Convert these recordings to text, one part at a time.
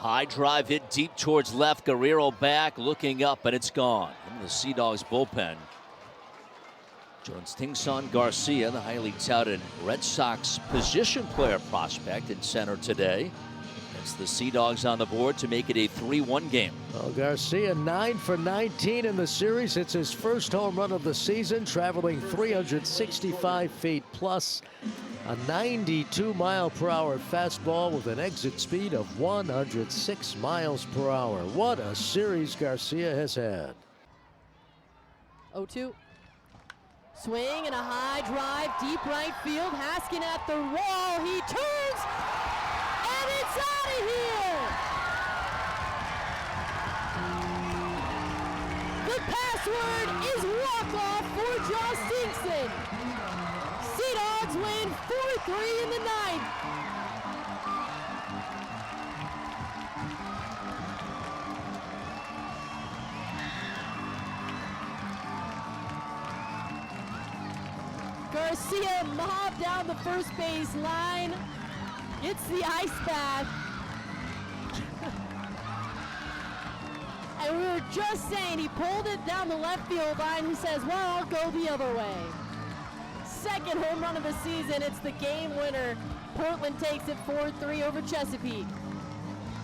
High drive hit deep towards left. Guerrero back, looking up, and it's gone. In the Sea Dogs bullpen. Jhostynxon Garcia, the highly touted Red Sox position player prospect, in center today. It's the Sea Dogs on the board to make it a 3-1 game. Well, Garcia 9 for 19 in the series. It's his first home run of the season, traveling 365 feet plus. A 92-mile-per-hour fastball with an exit speed of 106 miles per hour. What a series Garcia has had. 0-2. Swing and a high drive, deep right field. Haskin at the wall. He turns, and it's out of here. The password is walk-off for Jhostynxon. Sea Dogs win 4-3 in the ninth. Garcia mobbed down the first base line, gets the ice bath. And we were just saying, he pulled it down the left field line. He says, well, I'll go the other way. Second home run of the season. It's the game winner. Portland takes it 4-3 over Chesapeake.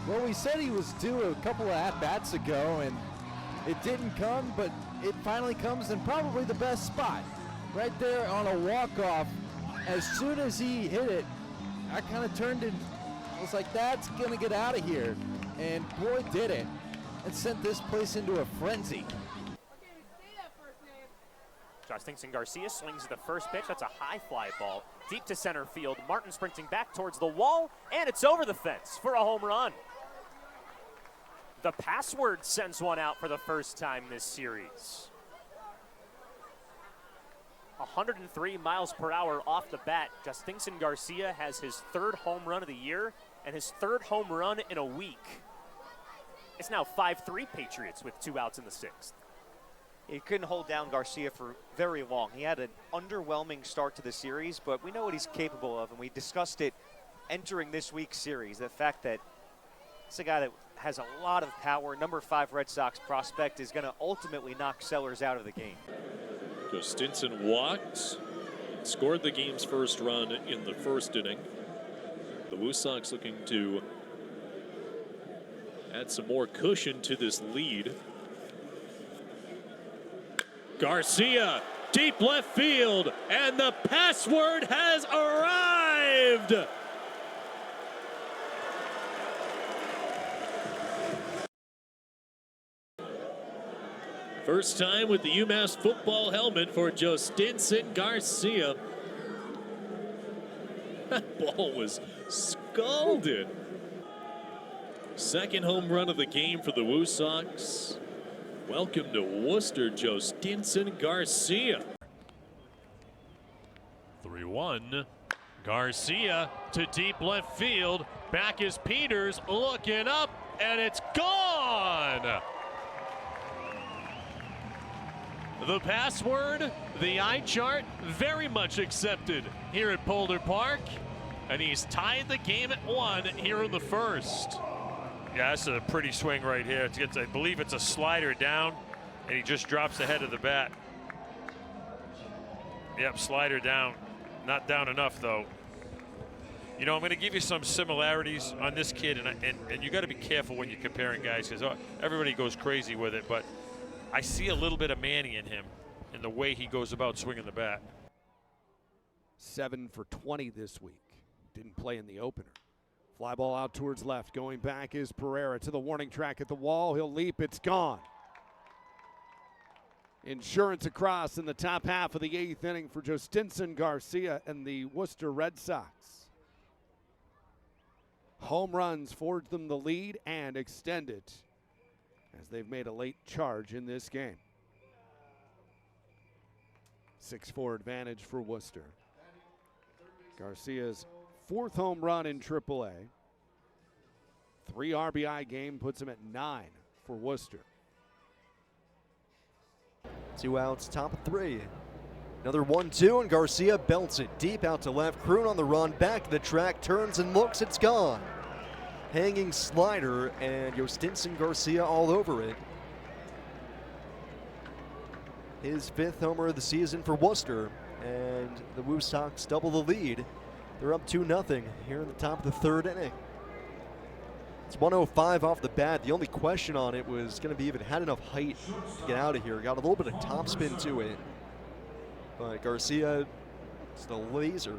Well, we said he was due a couple of at-bats ago, and it didn't come, but it finally comes in probably the best spot. Right there on a walk-off. As soon as he hit it, I kind of turned and was like, that's going to get out of here. And boy, did it. It sent this place into a frenzy. Jhostynxon Garcia swings at the first pitch. That's a high fly ball deep to center field. Martin sprinting back towards the wall, and it's over the fence for a home run. The password sends one out for the first time this series. 103 miles per hour off the bat. Jhostynxon Garcia has his third home run of the year and his third home run in a week. It's now 5-3 Patriots with 2 outs in the 6th. He couldn't hold down Garcia for very long. He had an underwhelming start to the series, but we know what he's capable of, and we discussed it entering this week's series. The fact that it's a guy that has a lot of power, number 5 Red Sox prospect, is going to ultimately knock Sellers out of the game. Jhostynxon walked, scored the game's first run in the first inning. The Woo Sox looking to add some more cushion to this lead. Garcia, deep left field, and the password has arrived. First time with the UMass football helmet for Jhostynxon Garcia. That ball was scalded. Second home run of the game for the Woo Sox. Welcome to Worcester, Jhostynxon Garcia. 3-1. Garcia to deep left field. Back is Peters looking up, and it's gone. The password, the eye chart, very much accepted here at Boulder Park. And he's tied the game at 1 here in the first. Yeah, that's a pretty swing right here. I believe it's a slider down, and he just drops the head of the bat. Yep, slider down. Not down enough, though. You know, I'm going to give you some similarities on this kid, and you got to be careful when you're comparing guys, because everybody goes crazy with it, but I see a little bit of Manny in him in the way he goes about swinging the bat. 7 for 20 this week. Didn't play in the opener. Fly ball out towards left. Going back is Pereira to the warning track at the wall. He'll leap. It's gone. Insurance across in the top half of the 8th inning for Jhostynxon Garcia and the Worcester Red Sox. Home runs forge them the lead and extend it, as they've made a late charge in this game. 6-4 advantage for Worcester. Garcia's 4th home run in AAA. 3 RBI game puts him at 9 for Worcester. 2 outs, top of 3. Another 1-2, and Garcia belts it deep out to left. Kroon on the run, back to the track, turns and looks, it's gone. hanging slider, and Jhostynxon Garcia all over it. His 5th homer of the season for Worcester, and the Woo Sox double the lead. They're up 2-0 here in the top of the 3rd inning. It's 105 off the bat. The only question on it was going to be if it had enough height to get out of here. Got a little bit of topspin to it, but Garcia, just a laser.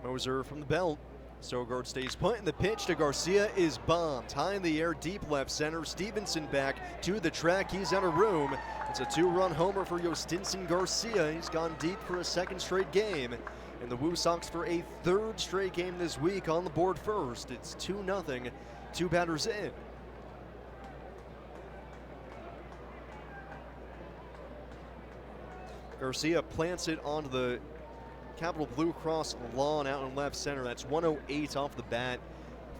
Moser from the belt. Sogard stays put, and the pitch to Garcia is bombed. High in the air, deep left center. Stevenson back to the track. He's out of room. It's a 2-run homer for Jhostynxon Garcia. He's gone deep for a 2nd straight game. And the Woo Sox for a 3rd straight game this week on the board first. It's 2-0, 2 batters in. Garcia plants it onto the Capital Blue Cross lawn out in left center. That's 108 off the bat,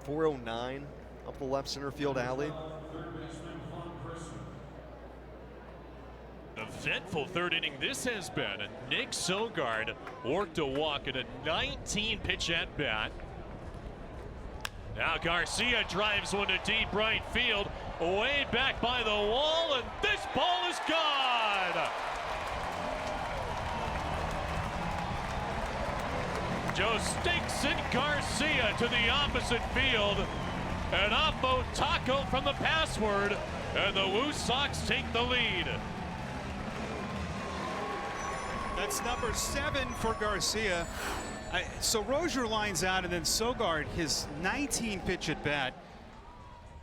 409 up the left center field alley. Eventful 3rd inning this has been. Nick Sogard worked a walk in a 19-pitch at bat. Now Garcia drives one to deep right field, way back by the wall, and this ball is gone. Jhostynxon Garcia to the opposite field. An off-boat taco from the password, and the Woo Sox take the lead. That's number 7 for Garcia. So Rozier lines out, and then Sogard, his 19-pitch at bat,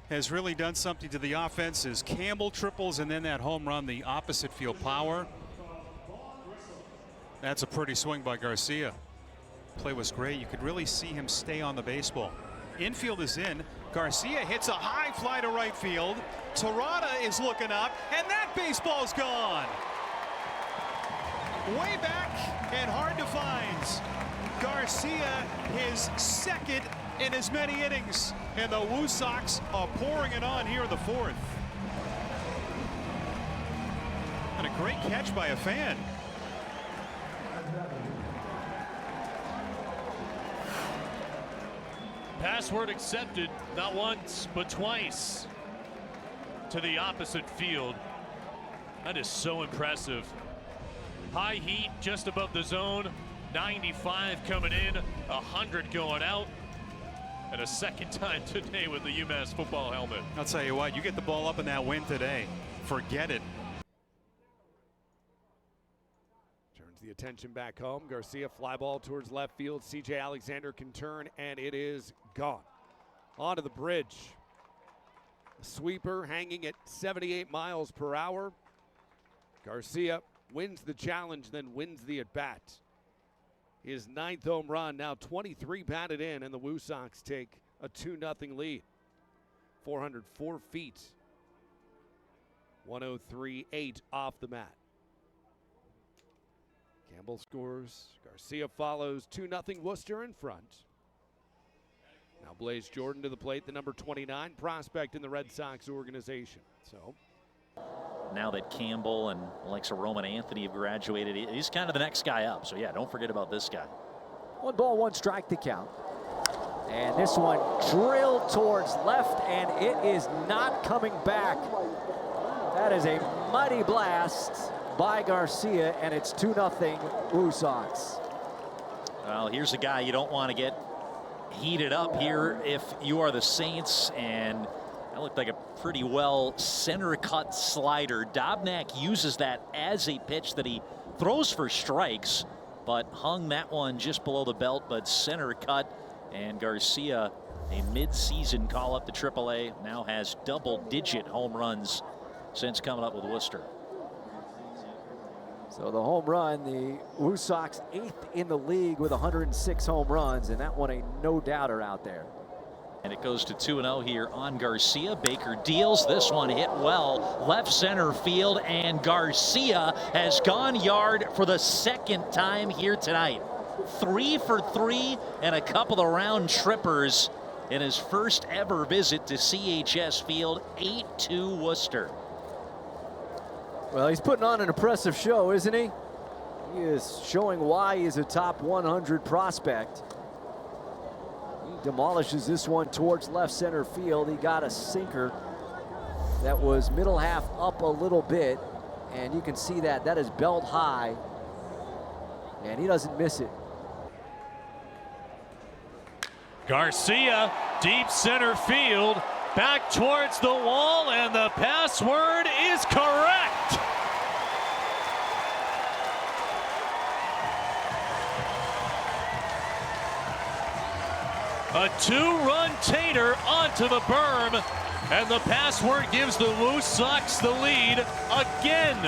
has really done something to the offenses. Campbell triples, and then that home run, the opposite field power. That's a pretty swing by Garcia. Play was great. You could really see him stay on the baseball. Infield is in. Garcia hits a high fly to right field. Terada is looking up, and that baseball's gone. Way back and hard to find. Garcia, his 2nd in as many innings, and the Woo Sox are pouring it on here in the 4th. And a great catch by a fan. Password accepted, not once, but twice to the opposite field. That is so impressive. High heat just above the zone, 95 coming in, 100 going out, and a 2nd time today with the UMass football helmet. I'll tell you what, you get the ball up in that wind today, forget it. Turns the attention back home. Garcia fly ball towards left field. CJ Alexander can turn, and it is gone. Onto the bridge. A sweeper hanging at 78 miles per hour. Garcia wins the challenge, then wins the at-bat. His 9th home run, now 23 batted in, and the Woo Sox take a 2-0 lead. 404 feet. 103.8 off the mat. Campbell scores. Garcia follows. 2-0 Worcester in front. Now Blaze Jordan to the plate, the number 29 prospect in the Red Sox organization. So now that Campbell and Alexa Roman Anthony have graduated, he's kind of the next guy up. So yeah, don't forget about this guy. 1 ball, 1 strike to count. And this one drilled towards left, and it is not coming back. That is a mighty blast by Garcia, and it's 2-0 Woo Sox. Well, here's a guy you don't want to get heated up here if you are the Saints, and that looked like a pretty well center cut slider. Dobnak uses that as a pitch that he throws for strikes, but hung that one just below the belt, but center cut. And Garcia, a mid-season call up to AAA, now has double-digit home runs since coming up with Worcester. So the home run, the Woo Sox 8th in the league with 106 home runs, and that one a no-doubter out there. And it goes to 2-0 here on Garcia. Baker deals. This one hit well left center field, and Garcia has gone yard for the 2nd time here tonight. 3 for 3 and a couple of round trippers in his first ever visit to CHS Field. 8-2 Worcester. Well, he's putting on an impressive show, isn't he? He is showing why he's a top 100 prospect. demolishes this one towards left center field. He got a sinker that was middle half up a little bit, and you can see that is belt high, and he doesn't miss it. Garcia, deep center field, back towards the wall, and the password is correct. A two-run tater onto the berm, and the password gives the Woo Sox the lead again.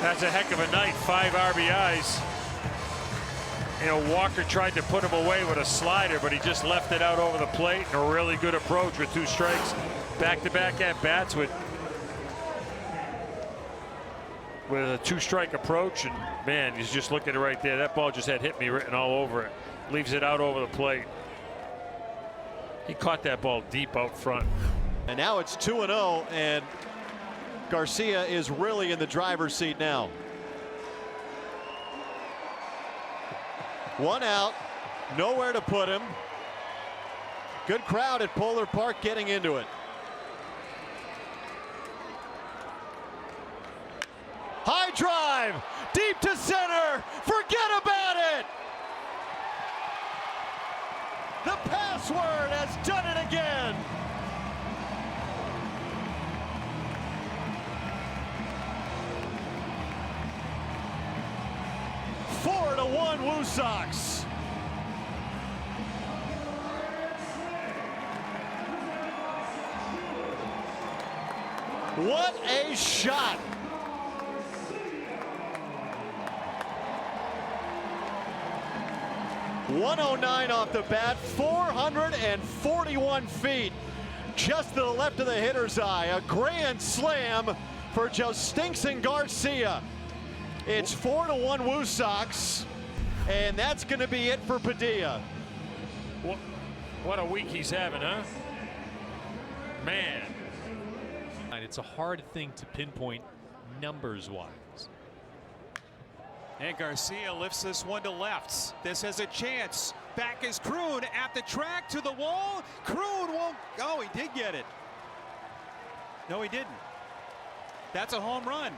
That's a heck of a night, 5 RBIs. You know, Walker tried to put him away with a slider, but he just left it out over the plate, and a really good approach with 2 strikes. Back-to-back at-bats with a 2-strike approach, and man, he's just looking at it right there. That ball just had hit me written all over it. Leaves it out over the plate. He caught that ball deep out front. And now it's 2-0, and Garcia is really in the driver's seat now. 1 out, nowhere to put him. Good crowd at Polar Park getting into it. High drive, deep to center, forget about it! The password has done it again! Four to 1 Woo Sox. What a shot! .109 off the bat, 441 feet, just to the left of the hitter's eye. A grand slam for Jhostynxon Garcia. It's 4-1 Woo Sox, and that's going to be it for Padilla. What a week he's having, huh? Man. It's a hard thing to pinpoint numbers-wise. And Garcia lifts this one to left. This has a chance. Back is Kroon at the track to the wall. Kroon won't. Oh, he did get it. No, he didn't. That's a home run.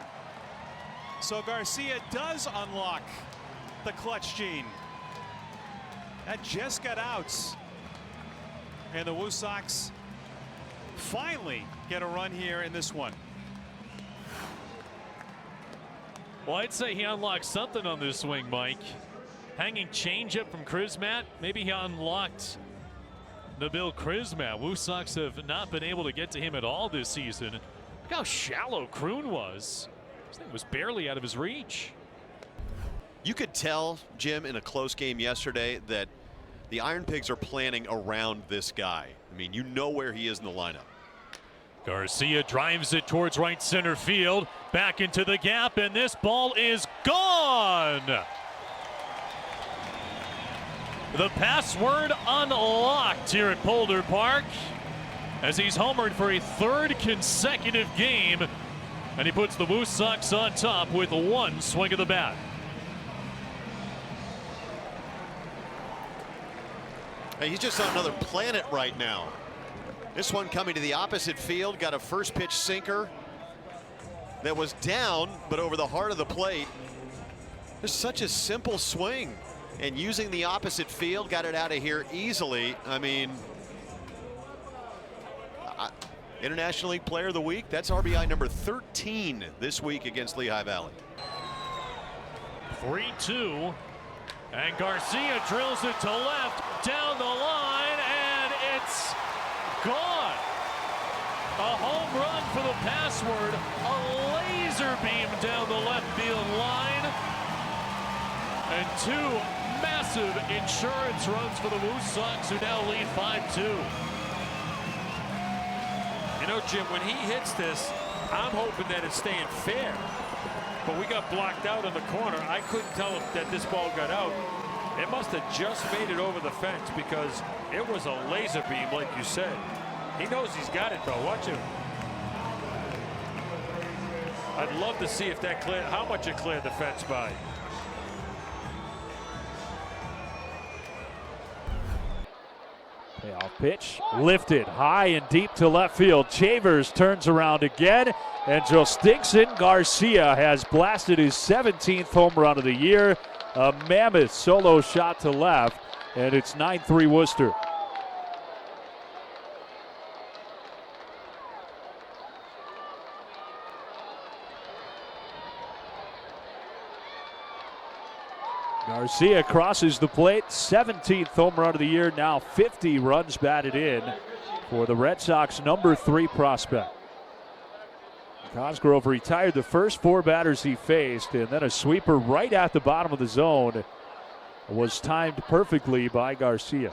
So Garcia does unlock the clutch gene. That just got outs. And the Woo Sox finally get a run here in this one. Well, I'd say he unlocked something on this swing, Mike. Hanging changeup from Crismatt. Maybe he unlocked Nabil Crismatt. Woo Sox have not been able to get to him at all this season. Look how shallow Kroon was. This thing was barely out of his reach. You could tell, Jim, in a close game yesterday that the Iron Pigs are planning around this guy. I mean, you know where he is in the lineup. Garcia drives it towards right center field, back into the gap, and this ball is gone. The password unlocked here at Polar Park as he's homered for a 3rd consecutive game, and he puts the Woo Sox on top with 1 swing of the bat. Hey, he's just on another planet right now. This one coming to the opposite field, got a first pitch sinker that was down, but over the heart of the plate. There's such a simple swing, and using the opposite field, got it out of here easily. I mean, International League Player of the Week, that's RBI number 13 this week against Lehigh Valley. 3-2, and Garcia drills it to left, down the line, and it's gone. A home run for the password, a laser beam down the left field line, and 2 massive insurance runs for the Woo Sox, who now lead 5-2. You know, Jim, when he hits this, I'm hoping that it's staying fair. But we got blocked out in the corner. I couldn't tell if that this ball got out. It must have just made it over the fence because it was a laser beam, like you said. He knows he's got it, though. Watch him. I'd love to see if that cleared, how much it cleared the fence by. Payoff pitch, lifted high and deep to left field. Chavers turns around again, and Jhostynxon Garcia has blasted his 17th home run of the year. A mammoth solo shot to left, and it's 9-3 Worcester. Garcia crosses the plate, 17th home run of the year, now 50 runs batted in for the Red Sox number 3 prospect. Cosgrove retired the first 4 batters he faced, and then a sweeper right at the bottom of the zone was timed perfectly by Garcia.